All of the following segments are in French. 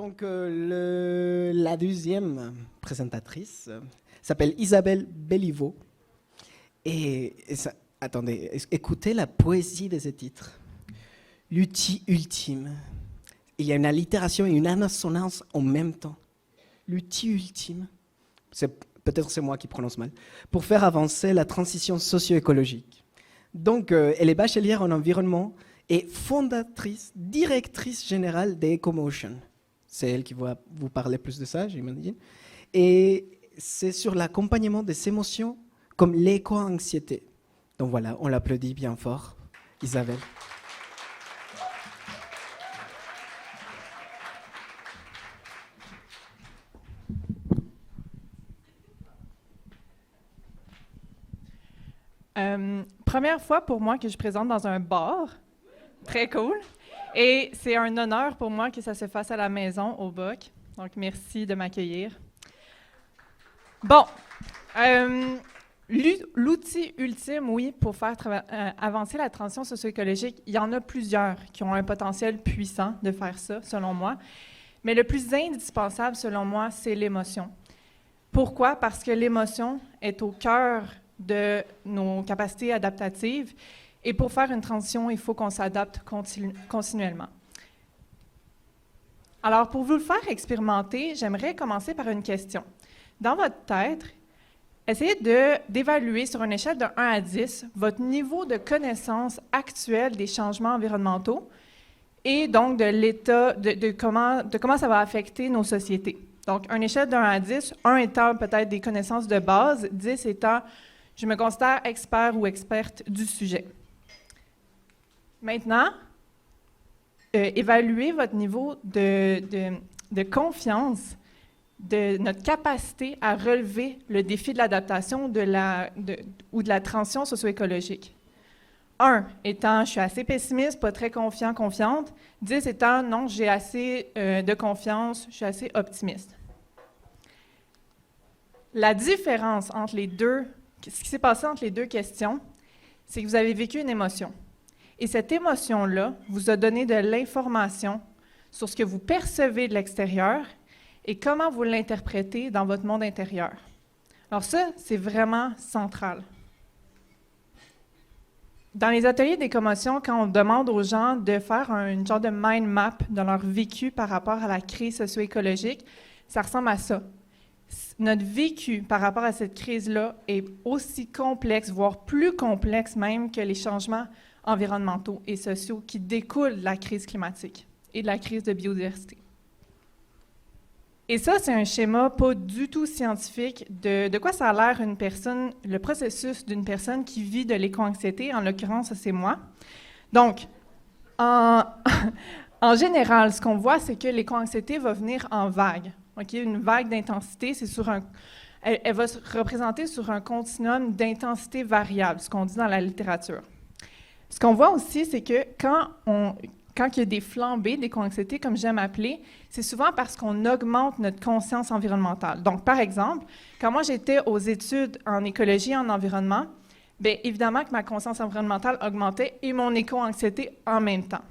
Donc, la deuxième présentatrice s'appelle Isabelle Béliveau. Attendez, écoutez la poésie de ce titre. L'outil ultime. Il y a une allitération et une assonance en même temps. L'outil ultime. Peut-être c'est moi qui prononce mal. Pour faire avancer la transition socio-écologique. Donc, elle est bachelière en environnement et fondatrice, directrice générale d'Ecomotion. C'est elle qui va vous parler plus de ça, j'imagine. Et c'est sur l'accompagnement des émotions comme l'éco-anxiété. Donc voilà, on l'applaudit bien fort, Isabelle. Première fois pour moi que je présente dans un bar. Très cool. Et c'est un honneur pour moi que ça se fasse à la maison, au BOC. Donc, merci de m'accueillir. Bon, l'outil ultime, oui, pour faire avancer la transition socio-écologique, il y en a plusieurs qui ont un potentiel puissant de faire ça, selon moi. Mais le plus indispensable, selon moi, c'est l'émotion. Pourquoi? Parce que l'émotion est au cœur de nos capacités adaptatives. Et pour faire une transition, il faut qu'on s'adapte continuellement. Alors, pour vous le faire expérimenter, j'aimerais commencer par une question. Dans votre tête, essayez d'évaluer sur une échelle de 1 à 10 votre niveau de connaissance actuelle des changements environnementaux et donc de l'état, de comment ça va affecter nos sociétés. Donc, une échelle de 1 à 10, 1 étant peut-être des connaissances de base, 10 étant je me considère expert ou experte du sujet. Maintenant, évaluez votre niveau de confiance de notre capacité à relever le défi de l'adaptation ou de la transition socio-écologique. 1 étant, je suis assez pessimiste, pas très confiant, confiante. 10 étant, non, j'ai assez de confiance, je suis assez optimiste. La différence entre les deux, ce qui s'est passé entre les deux questions, c'est que vous avez vécu une émotion. Et cette émotion-là vous a donné de l'information sur ce que vous percevez de l'extérieur et comment vous l'interprétez dans votre monde intérieur. Alors ça, c'est vraiment central. Dans les ateliers d'écomotion, quand on demande aux gens de faire une genre de mind map de leur vécu par rapport à la crise socio-écologique, ça ressemble à ça. Notre vécu par rapport à cette crise-là est aussi complexe, voire plus complexe même que les changements environnementaux et sociaux qui découlent de la crise climatique et de la crise de biodiversité. Et ça, c'est un schéma pas du tout scientifique de quoi ça a l'air une personne, le processus d'une personne qui vit de l'éco-anxiété. En l'occurrence, c'est moi. Donc, en général, ce qu'on voit, c'est que l'éco-anxiété va venir en vagues. Okay? Une vague d'intensité, c'est elle va se représenter sur un continuum d'intensité variable, ce qu'on dit dans la littérature. Ce qu'on voit aussi, c'est que quand il y a des flambées d'éco-anxiété, comme j'aime appeler, c'est souvent parce qu'on augmente notre conscience environnementale. Donc, par exemple, quand moi j'étais aux études en écologie et en environnement, bien évidemment que ma conscience environnementale augmentait et mon éco-anxiété en même temps.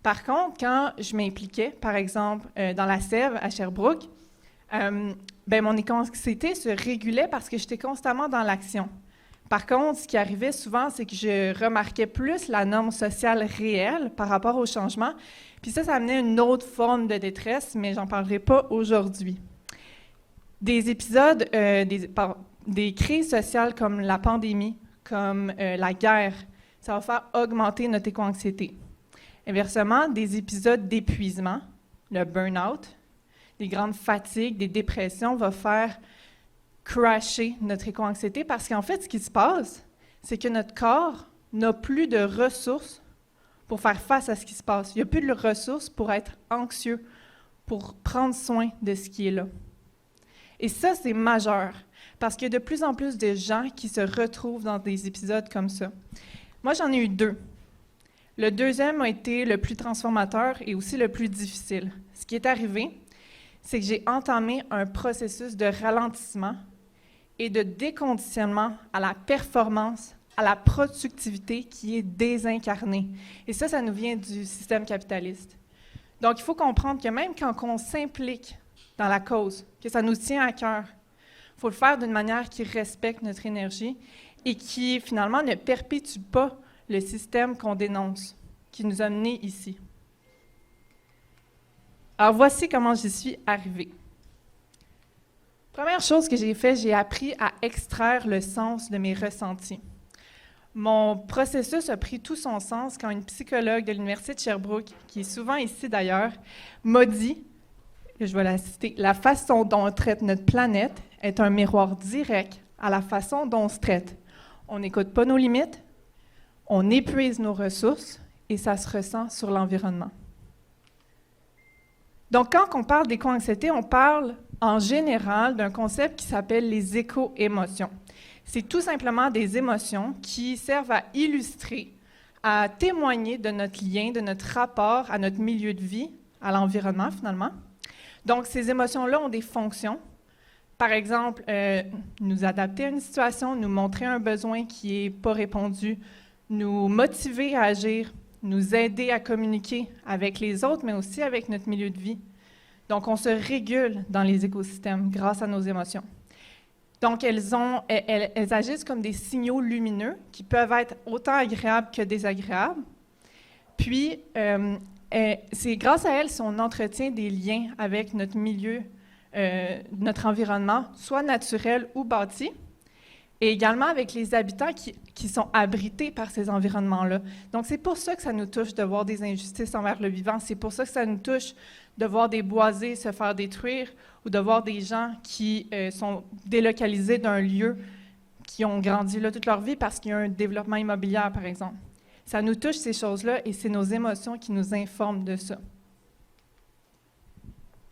Par contre, quand je m'impliquais, par exemple, dans la Sève à Sherbrooke, bien, mon éco-anxiété se régulait parce que j'étais constamment dans l'action. Par contre, ce qui arrivait souvent, c'est que je remarquais plus la norme sociale réelle par rapport au changement. Puis ça amenait une autre forme de détresse, mais j'en parlerai pas aujourd'hui. Des épisodes, des crises sociales comme la pandémie, comme la guerre, ça va faire augmenter notre éco-anxiété. Inversement, des épisodes d'épuisement, le burn-out, des grandes fatigues, des dépressions, va faire crasher notre éco-anxiété parce qu'en fait, ce qui se passe, c'est que notre corps n'a plus de ressources pour faire face à ce qui se passe. Il n'y a plus de ressources pour être anxieux, pour prendre soin de ce qui est là. Et ça, c'est majeur parce qu'il y a de plus en plus de gens qui se retrouvent dans des épisodes comme ça. Moi, j'en ai eu 2. Le deuxième a été le plus transformateur et aussi le plus difficile. Ce qui est arrivé, c'est que j'ai entamé un processus de ralentissement et de déconditionnement à la performance, à la productivité qui est désincarnée. Et ça nous vient du système capitaliste. Donc, il faut comprendre que même quand on s'implique dans la cause, que ça nous tient à cœur, il faut le faire d'une manière qui respecte notre énergie et qui, finalement, ne perpétue pas le système qu'on dénonce, qui nous a menés ici. Alors, voici comment j'y suis arrivée. Première chose que j'ai fait, j'ai appris à extraire le sens de mes ressentis. Mon processus a pris tout son sens quand une psychologue de l'Université de Sherbrooke, qui est souvent ici d'ailleurs, m'a dit, je vais la citer, « La façon dont on traite notre planète est un miroir direct à la façon dont on se traite. On n'écoute pas nos limites, on épuise nos ressources et ça se ressent sur l'environnement. » Donc, quand on parle d'éco-anxiété, on parle en général d'un concept qui s'appelle les éco-émotions. C'est tout simplement des émotions qui servent à illustrer, à témoigner de notre lien, de notre rapport à notre milieu de vie, à l'environnement finalement. Donc, ces émotions-là ont des fonctions. Par exemple, nous adapter à une situation, nous montrer un besoin qui n'est pas répondu, nous motiver à agir, nous aider à communiquer avec les autres, mais aussi avec notre milieu de vie. Donc, on se régule dans les écosystèmes grâce à nos émotions. Donc, elles agissent comme des signaux lumineux qui peuvent être autant agréables que désagréables. Puis, c'est grâce à elles si on entretient des liens avec notre milieu, notre environnement, soit naturel ou bâti, et également avec les habitants qui sont abrités par ces environnements-là. Donc, c'est pour ça que ça nous touche de voir des injustices envers le vivant. C'est pour ça que ça nous touche de voir des boisés se faire détruire ou de voir des gens qui sont délocalisés d'un lieu, qui ont grandi là toute leur vie parce qu'il y a un développement immobilier, par exemple. Ça nous touche, ces choses-là, et c'est nos émotions qui nous informent de ça.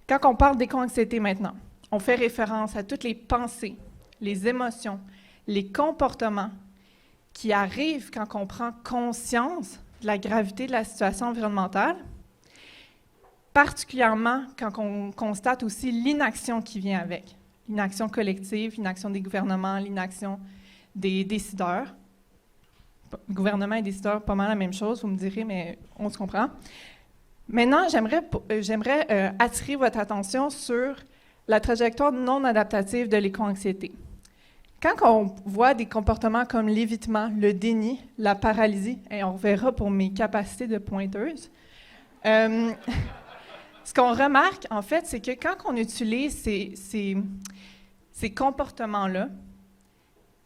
Quand on parle d'éco-anxiété maintenant, on fait référence à toutes les pensées, les émotions, les comportements qui arrivent quand on prend conscience de la gravité de la situation environnementale, particulièrement quand on constate aussi l'inaction qui vient avec, l'inaction collective, l'inaction des gouvernements, l'inaction des décideurs. Gouvernement et décideurs, pas mal la même chose, vous me direz, mais on se comprend. Maintenant, j'aimerais attirer votre attention sur la trajectoire non adaptative de l'éco-anxiété. Quand on voit des comportements comme l'évitement, le déni, la paralysie, et on verra pour mes capacités de pointeuse, ce qu'on remarque, en fait, c'est que quand on utilise ces comportements-là,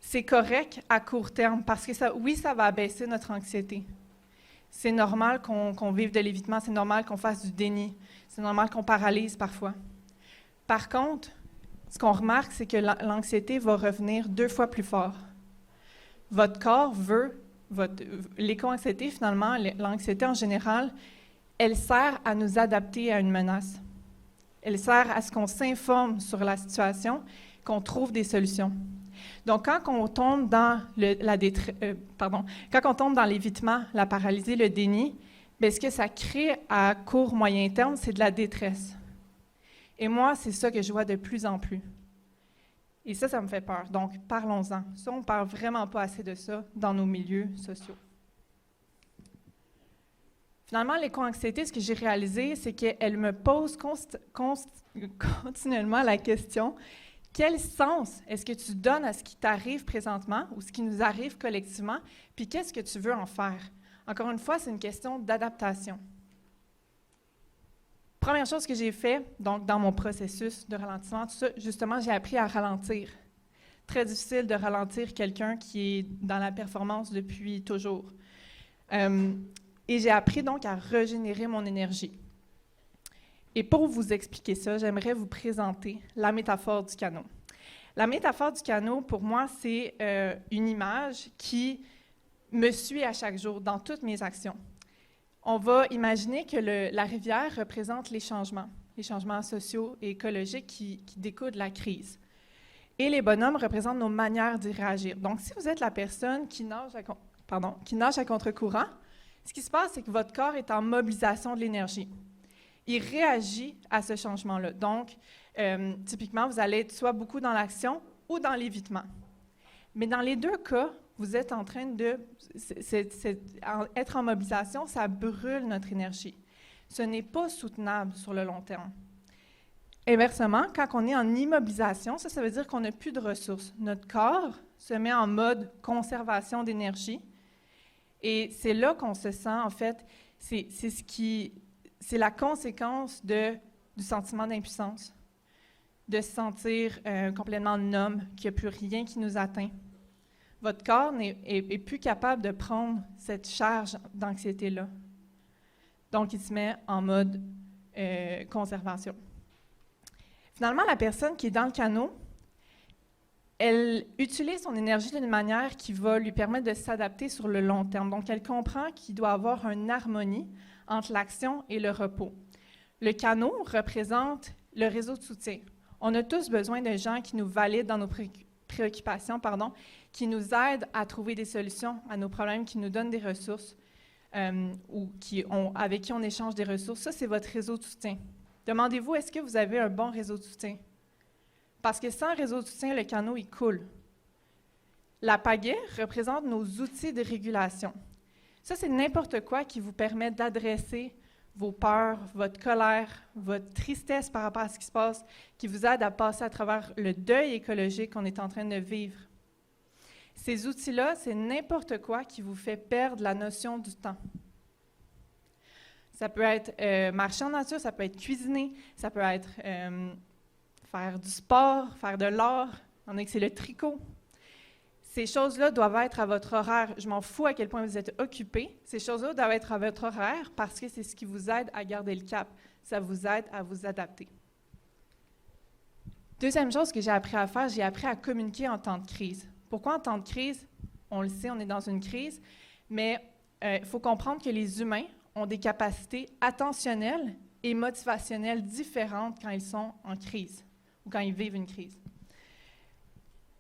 c'est correct à court terme parce que ça va abaisser notre anxiété. C'est normal qu'on vive de l'évitement, c'est normal qu'on fasse du déni, c'est normal qu'on paralyse parfois. Par contre, ce qu'on remarque, c'est que l'anxiété va revenir 2 fois plus fort. Votre corps veut, l'éco-anxiété finalement, l'anxiété en général, elle sert à nous adapter à une menace. Elle sert à ce qu'on s'informe sur la situation, qu'on trouve des solutions. Donc, quand on tombe dans quand on tombe dans l'évitement, la paralysie, le déni, bien, ce que ça crée à court, moyen terme, c'est de la détresse. Et moi, c'est ça que je vois de plus en plus. Et ça me fait peur. Donc, parlons-en. Ça, on ne parle vraiment pas assez de ça dans nos milieux sociaux. Finalement, l'éco-anxiété, ce que j'ai réalisé, c'est qu'elle me pose continuellement la question: quel sens est-ce que tu donnes à ce qui t'arrive présentement ou ce qui nous arrive collectivement, puis qu'est-ce que tu veux en faire? Encore une fois, c'est une question d'adaptation. Première chose que j'ai fait, donc dans mon processus de ralentissement, tout ça, justement, j'ai appris à ralentir. Très difficile de ralentir quelqu'un qui est dans la performance depuis toujours. Et j'ai appris donc à régénérer mon énergie. Et pour vous expliquer ça, j'aimerais vous présenter la métaphore du canot. La métaphore du canot, pour moi, c'est une image qui me suit à chaque jour dans toutes mes actions. On va imaginer que la rivière représente les changements sociaux et écologiques qui découlent de la crise. Et les bonhommes représentent nos manières d'y réagir. Donc, si vous êtes la personne qui nage à contre-courant, ce qui se passe, c'est que votre corps est en mobilisation de l'énergie. Il réagit à ce changement-là. Donc, typiquement, vous allez être soit beaucoup dans l'action ou dans l'évitement. Mais dans les 2 cas, vous êtes en train de... être en mobilisation, ça brûle notre énergie. ce n'est pas soutenable sur le long terme. Inversement, quand on est en immobilisation, ça veut dire qu'on n'a plus de ressources. Notre corps se met en mode conservation d'énergie et c'est là qu'on se sent, en fait, c'est la conséquence du sentiment d'impuissance, de se sentir complètement numb, qu'il n'y a plus rien qui nous atteint. Votre corps est plus capable de prendre cette charge d'anxiété-là. Donc, il se met en mode conservation. Finalement, la personne qui est dans le canot, elle utilise son énergie d'une manière qui va lui permettre de s'adapter sur le long terme. Donc, elle comprend qu'il doit avoir une harmonie entre l'action et le repos. Le canot représente le réseau de soutien. On a tous besoin de gens qui nous valident dans nos préoccupations, qui nous aident à trouver des solutions à nos problèmes, qui nous donnent des ressources ou avec qui on échange des ressources. Ça, c'est votre réseau de soutien. Demandez-vous, est-ce que vous avez un bon réseau de soutien? Parce que sans réseau de soutien, le canot, il coule. La pagaie représente nos outils de régulation. Ça, c'est n'importe quoi qui vous permet d'adresser vos peurs, votre colère, votre tristesse par rapport à ce qui se passe, qui vous aide à passer à travers le deuil écologique qu'on est en train de vivre. Ces outils-là, c'est n'importe quoi qui vous fait perdre la notion du temps. Ça peut être marcher en nature, ça peut être cuisiner, ça peut être faire du sport, faire de l'art, on a que c'est le tricot. Ces choses-là doivent être à votre horaire. Je m'en fous à quel point vous êtes occupé. Ces choses-là doivent être à votre horaire parce que c'est ce qui vous aide à garder le cap. Ça vous aide à vous adapter. Deuxième chose que j'ai appris à faire, j'ai appris à communiquer en temps de crise. Pourquoi en temps de crise? On le sait, on est dans une crise, mais il faut comprendre que les humains ont des capacités attentionnelles et motivationnelles différentes quand ils sont en crise ou quand ils vivent une crise.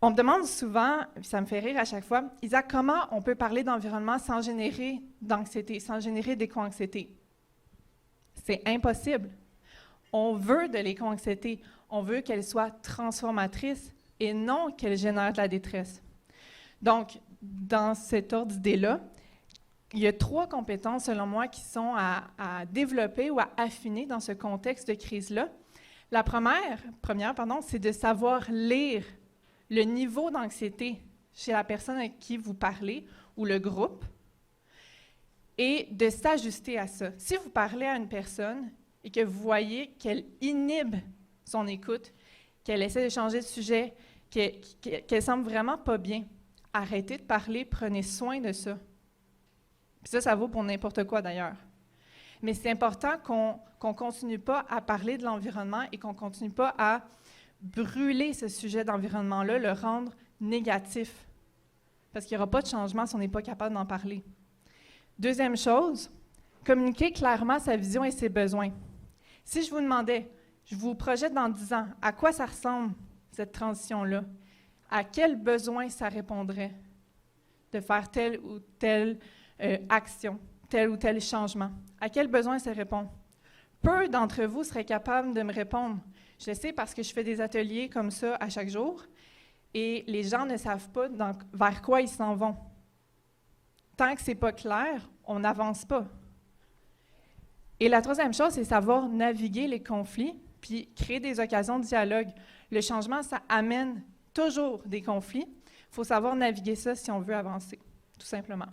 On me demande souvent, ça me fait rire à chaque fois, Isaac, comment on peut parler d'environnement sans générer d'anxiété, sans générer d'éco-anxiété? C'est impossible. On veut de l'éco-anxiété, on veut qu'elle soit transformatrice et non qu'elle génère de la détresse. Donc, dans cet ordre d'idée-là, il y a 3 compétences, selon moi, qui sont à développer ou à affiner dans ce contexte de crise-là. La première, c'est de savoir lire le niveau d'anxiété chez la personne avec qui vous parlez ou le groupe et de s'ajuster à ça. Si vous parlez à une personne et que vous voyez qu'elle inhibe son écoute, qu'elle essaie de changer de sujet, qu'elle semble vraiment pas bien, arrêtez de parler, prenez soin de ça. Puis ça vaut pour n'importe quoi d'ailleurs. Mais c'est important qu'on ne continue pas à parler de l'environnement et qu'on ne continue pas à brûler ce sujet d'environnement-là, le rendre négatif. Parce qu'il n'y aura pas de changement si on n'est pas capable d'en parler. Deuxième chose, communiquer clairement sa vision et ses besoins. Si je vous demandais, je vous projette dans 10 ans, à quoi ça ressemble cette transition-là? À quel besoin ça répondrait de faire telle ou telle action, tel ou tel changement? À quel besoin ça répond? Peu d'entre vous seraient capables de me répondre. Je le sais parce que je fais des ateliers comme ça à chaque jour et les gens ne savent pas vers quoi ils s'en vont. Tant que ce n'est pas clair, on n'avance pas. Et la troisième chose, c'est savoir naviguer les conflits puis créer des occasions de dialogue. Le changement, ça amène toujours des conflits. Il faut savoir naviguer ça si on veut avancer, tout simplement.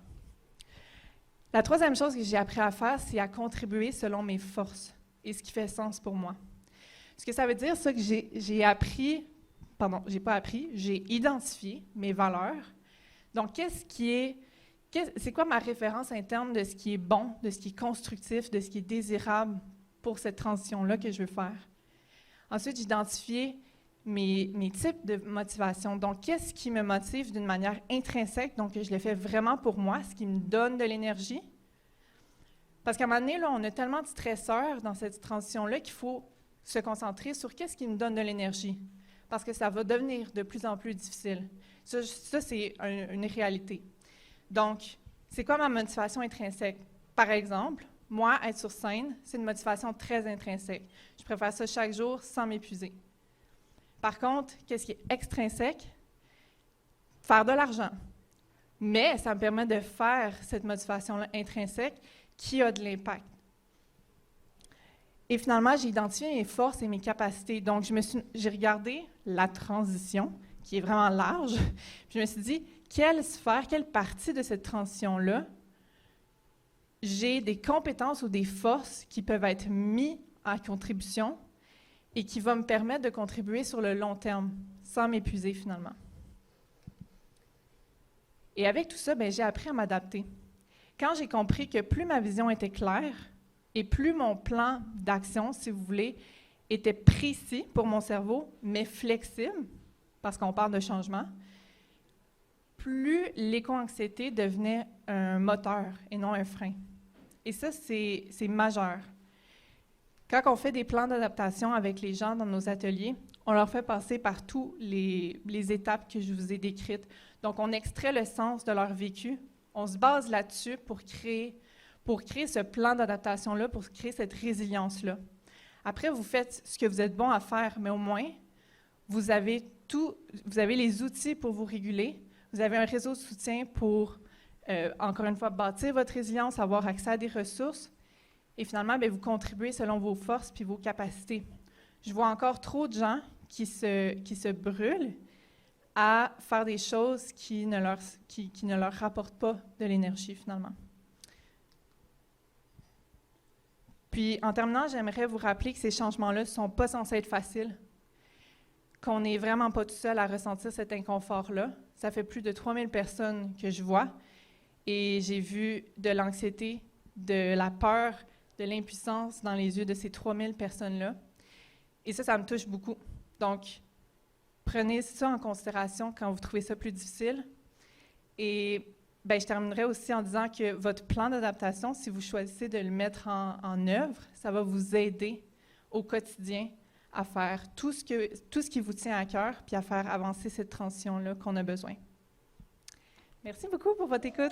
La troisième chose que j'ai appris à faire, c'est à contribuer selon mes forces et ce qui fait sens pour moi. Ce que ça veut dire, c'est que j'ai identifié mes valeurs. Donc, c'est quoi ma référence interne de ce qui est bon, de ce qui est constructif, de ce qui est désirable pour cette transition-là que je veux faire? Ensuite, j'ai identifié mes types de motivation. Donc, qu'est-ce qui me motive d'une manière intrinsèque, donc je le fais vraiment pour moi, ce qui me donne de l'énergie? Parce qu'à un moment donné, là, on a tellement de stresseurs dans cette transition-là qu'il faut se concentrer sur qu'est-ce qui me donne de l'énergie. Parce que ça va devenir de plus en plus difficile. Ça c'est une réalité. Donc, c'est quoi ma motivation intrinsèque? Par exemple, moi, être sur scène, c'est une motivation très intrinsèque. Je préfère ça chaque jour sans m'épuiser. Par contre, qu'est-ce qui est extrinsèque? Faire de l'argent. Mais ça me permet de faire cette motivation-là intrinsèque qui a de l'impact. Et finalement, j'ai identifié mes forces et mes capacités. Donc, j'ai regardé la transition, qui est vraiment large. Puis je me suis dit, quelle sphère, quelle partie de cette transition-là, j'ai des compétences ou des forces qui peuvent être mises à contribution et qui vont me permettre de contribuer sur le long terme, sans m'épuiser finalement. Et avec tout ça, j'ai appris à m'adapter. Quand j'ai compris que plus ma vision était claire et plus mon plan d'action, si vous voulez, était précis pour mon cerveau, mais flexible, parce qu'on parle de changement, plus l'éco-anxiété devenait un moteur et non un frein. Et ça, c'est majeur. Quand on fait des plans d'adaptation avec les gens dans nos ateliers, on leur fait passer par toutes les étapes que je vous ai décrites. Donc, on extrait le sens de leur vécu. On se base là-dessus pour créer ce plan d'adaptation-là, pour créer cette résilience-là. Après, vous faites ce que vous êtes bon à faire, mais au moins, vous avez les outils pour vous réguler. Vous avez un réseau de soutien pour, encore une fois, bâtir votre résilience, avoir accès à des ressources. Et finalement, vous contribuez selon vos forces puis vos capacités. Je vois encore trop de gens qui se brûlent à faire des choses qui ne leur rapportent pas de l'énergie, finalement. Puis, en terminant, j'aimerais vous rappeler que ces changements-là ne sont pas censés être faciles, qu'on n'est vraiment pas tout seul à ressentir cet inconfort-là. Ça fait plus de 3000 personnes que je vois, et j'ai vu de l'anxiété, de la peur, de l'impuissance dans les yeux de ces 3000 personnes-là. Et ça me touche beaucoup. Donc, prenez ça en considération quand vous trouvez ça plus difficile. Et je terminerai aussi en disant que votre plan d'adaptation, si vous choisissez de le mettre en œuvre, ça va vous aider au quotidien à faire tout ce qui vous tient à cœur, puis à faire avancer cette transition-là qu'on a besoin. Merci beaucoup pour votre écoute.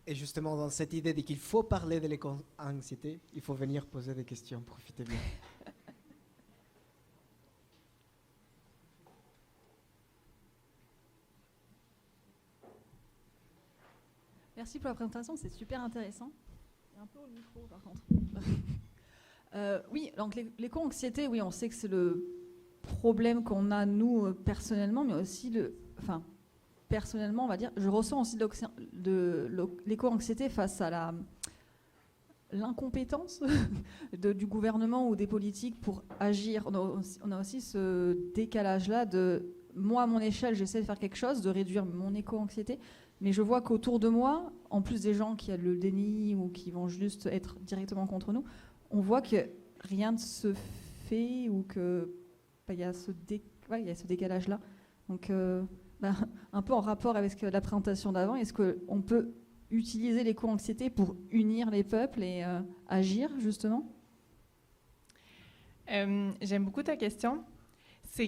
Et justement, dans cette idée qu'il faut parler de l'éco-anxiété, il faut venir poser des questions. Profitez bien. Merci pour la présentation, c'est super intéressant. Il y a un peu au micro, par contre. Oui, donc l'éco-anxiété, oui, on sait que c'est le problème qu'on a, nous, personnellement, mais aussi personnellement, on va dire, je ressens aussi de l'éco-anxiété face à l'incompétence du gouvernement ou des politiques pour agir. On a aussi ce décalage-là de, moi, à mon échelle, j'essaie de faire quelque chose, de réduire mon éco-anxiété, mais je vois qu'autour de moi, en plus des gens qui ont le déni ou qui vont juste être directement contre nous, on voit que rien ne se fait ou qu'il y a ce décalage-là. Donc, un peu en rapport avec la présentation d'avant, est-ce qu'on peut utiliser l'éco-anxiété pour unir les peuples et agir, justement? J'aime beaucoup ta question. C'est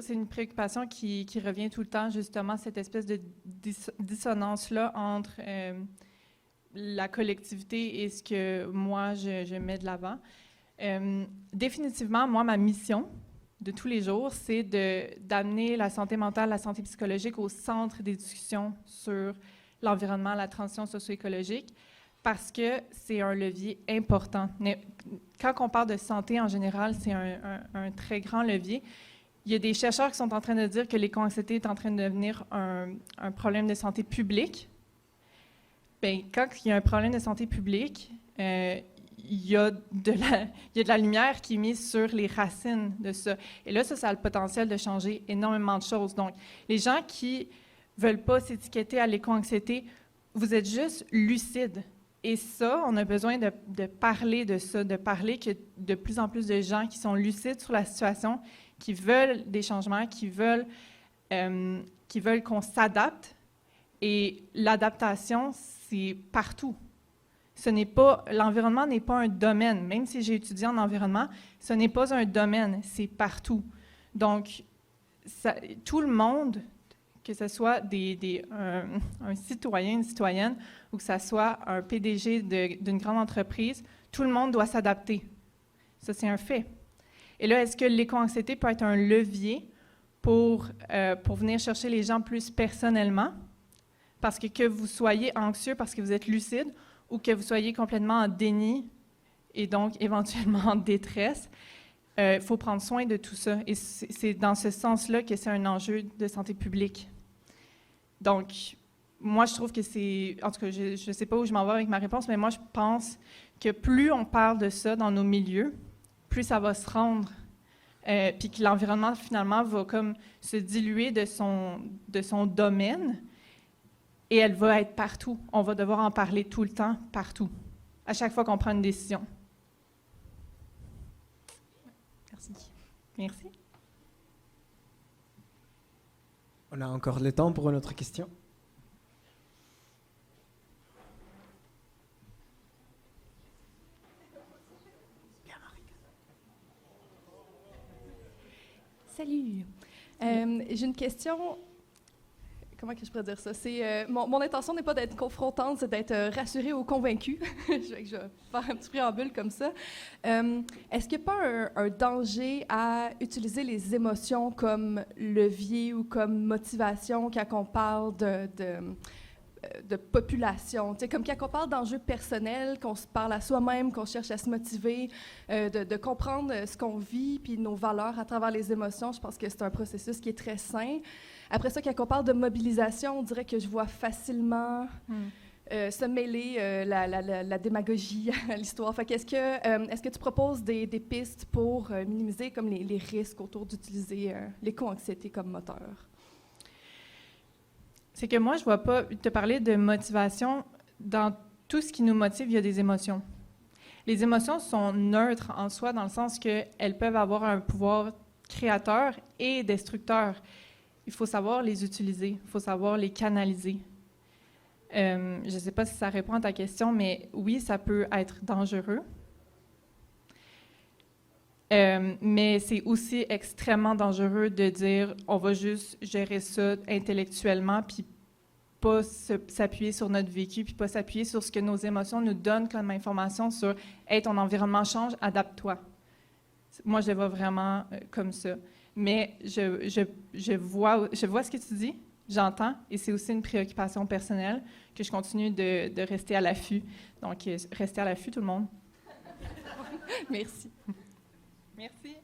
une préoccupation qui revient tout le temps, justement, cette espèce de dissonance-là entre la collectivité et ce que moi, je mets de l'avant. Définitivement, moi, ma mission de tous les jours, c'est d'amener la santé mentale, la santé psychologique au centre des discussions sur l'environnement, la transition socio-écologique, parce que c'est un levier important. Quand on parle de santé en général, c'est un très grand levier. Il y a des chercheurs qui sont en train de dire que l'éco-anxiété est en train de devenir un problème de santé publique. Quand il y a un problème de santé publique, il y a de la lumière qui est mise sur les racines de ça. Et là, ça a le potentiel de changer énormément de choses. Donc, les gens qui ne veulent pas s'étiqueter à l'éco-anxiété, vous êtes juste lucides. Et ça, on a besoin de parler de ça, de parler que de plus en plus de gens qui sont lucides sur la situation, qui veulent des changements, qui veulent qu'on s'adapte. Et l'adaptation, c'est partout. L'environnement n'est pas un domaine. Même si j'ai étudié en environnement, ce n'est pas un domaine, c'est partout. Donc, tout le monde, que ce soit un citoyen, une citoyenne, ou que ce soit un PDG d'une grande entreprise, tout le monde doit s'adapter. Ça, c'est un fait. Et là, est-ce que l'éco-anxiété peut être un levier pour venir chercher les gens plus personnellement, parce que vous soyez anxieux parce que vous êtes lucide ou que vous soyez complètement en déni et donc éventuellement en détresse, il faut prendre soin de tout ça. Et c'est dans ce sens-là que c'est un enjeu de santé publique. Donc, moi, je trouve que c'est... En tout cas, je ne sais pas où je m'en vais avec ma réponse, mais moi, je pense que plus on parle de ça dans nos milieux, plus ça va se rendre, puis que l'environnement, finalement, va comme se diluer de son domaine, et elle va être partout. On va devoir en parler tout le temps, partout, à chaque fois qu'on prend une décision. Merci. Merci. On a encore le temps pour une autre question. Salut. J'ai une question. Comment que je pourrais dire ça? Mon intention n'est pas d'être confrontante, c'est d'être rassurée ou convaincue. je vais faire un petit préambule comme ça. Est-ce qu'il n'y a pas un danger à utiliser les émotions comme levier ou comme motivation quand on parle de population, comme quand on parle d'enjeux personnels, qu'on se parle à soi-même, qu'on cherche à se motiver, de comprendre ce qu'on vit puis nos valeurs à travers les émotions, je pense que c'est un processus qui est très sain. Après ça, quand on parle de mobilisation, on dirait que je vois facilement se mêler la démagogie à l'histoire. Fait qu'est-ce que tu proposes des pistes pour minimiser comme les risques autour d'utiliser l'éco-anxiété comme moteur? C'est que moi, je ne vois pas te parler de motivation. Dans tout ce qui nous motive, il y a des émotions. Les émotions sont neutres en soi, dans le sens qu'elles peuvent avoir un pouvoir créateur et destructeur. Il faut savoir les utiliser, il faut savoir les canaliser. Je ne sais pas si ça répond à ta question, mais oui, ça peut être dangereux. Mais c'est aussi extrêmement dangereux de dire on va juste gérer ça intellectuellement, puis pas s'appuyer sur notre vécu, puis pas s'appuyer sur ce que nos émotions nous donnent comme information sur « Hey, ton environnement change, adapte-toi ». Moi, je le vois vraiment comme ça. Mais je vois ce que tu dis, j'entends, et c'est aussi une préoccupation personnelle que je continue de rester à l'affût. Donc, restez à l'affût, tout le monde. Merci. Merci.